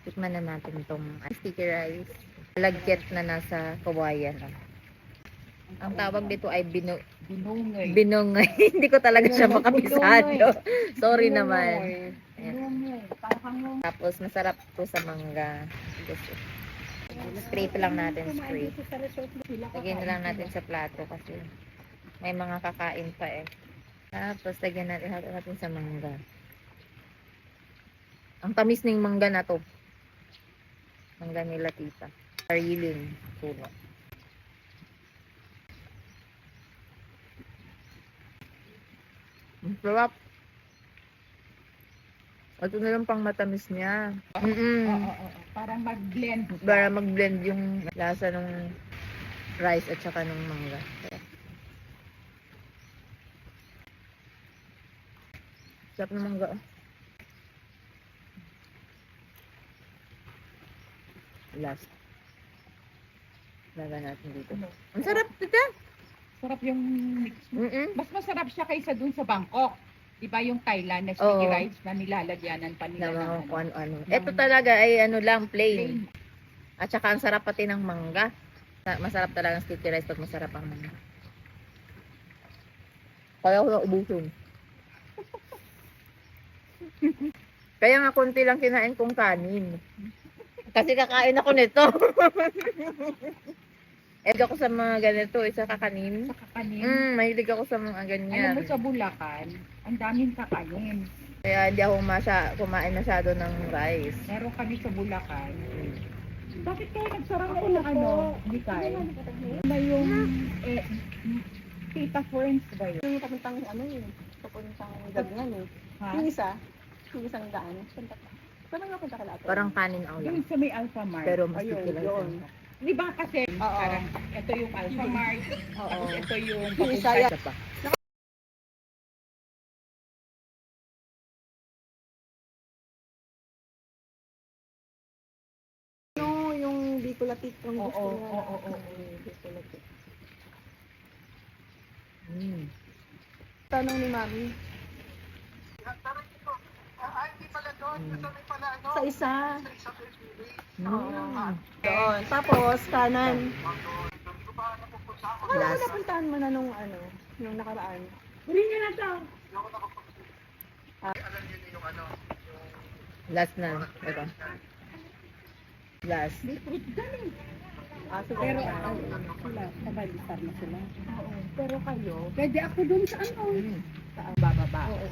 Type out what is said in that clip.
Tikman na natin itong sticky rice. Lagkit na nasa kawayan. Ang tawag dito ay Binungay. binungay. Hindi ko talaga siya makabisado. Sorry naman. Binungay. Parang Tapos masarap to sa mangga. Scrape lang natin, scrape. Lagyan na lang natin sa plato kasi may mga kakain pa eh. Tapos lagyan natin sa mangga. Ang tamis ng mangga na to. Mangga nila tita. Sariling puno. Ang sarap. Ito na lang pang matamis niya. Parang mag-blend. Para mag-blend yung lasa ng rice at saka ng mangga. Sarap ng mangga. Last. Laga natin dito. Ang sarap tita. Sarap yung mix. Mas masarap siya kaysa dun sa Bangkok. Diba yung Thailand na sticky Oo. rice na nilalagyanan pa nila Na mga ng kung ano. Ito talaga ay ano lang, plain. plain. At saka ang sarap pati ng mangga. Masarap talaga ang sticky rice pag masarap ang mangga. Kaya ko na ubusin. Kaya nga konti lang kinain kong kanin. Kasi kakain ako nito. Mahilig ako sa mga ganito, isa kakanin. Sa kakanin. Mahilig ako sa mga Alam ganyan. mo sa Bulacan, ang daming kakanin. Kaya hindi ako kumain masyado ng rice. Meron kami sa Bulacan. Bakit kayo nagsarang ako ng ano? Hindi kayo. Na yung Tita Ferns ba yun? Yung papuntang papuntang Dagnan eh. Ha? Yung isang daan. Saan nga punta ka lahat? Parang kanin ako lang. Yung sa may Alpha Mart. Pero mas Ayun, sticky rice. yun. Di ba kasi Oo. parang ito yung Alpha Mart, tapos ito yung Yung isa yan. Isa pa. No, yung Bicolatic ang Oo, gusto niya. oo. Bicolatic. Tanong ni Mami. Sa isa. Doon. Tapos, kanan. Ano Last. napuntahan mo na nung nung nakaraan? Huli niya na to. Last na. Ito. Last. Sige. Pero sila, nabalisar na sila. Pero kayo, pwede ako dun sa ano? Sa bababa. Oo.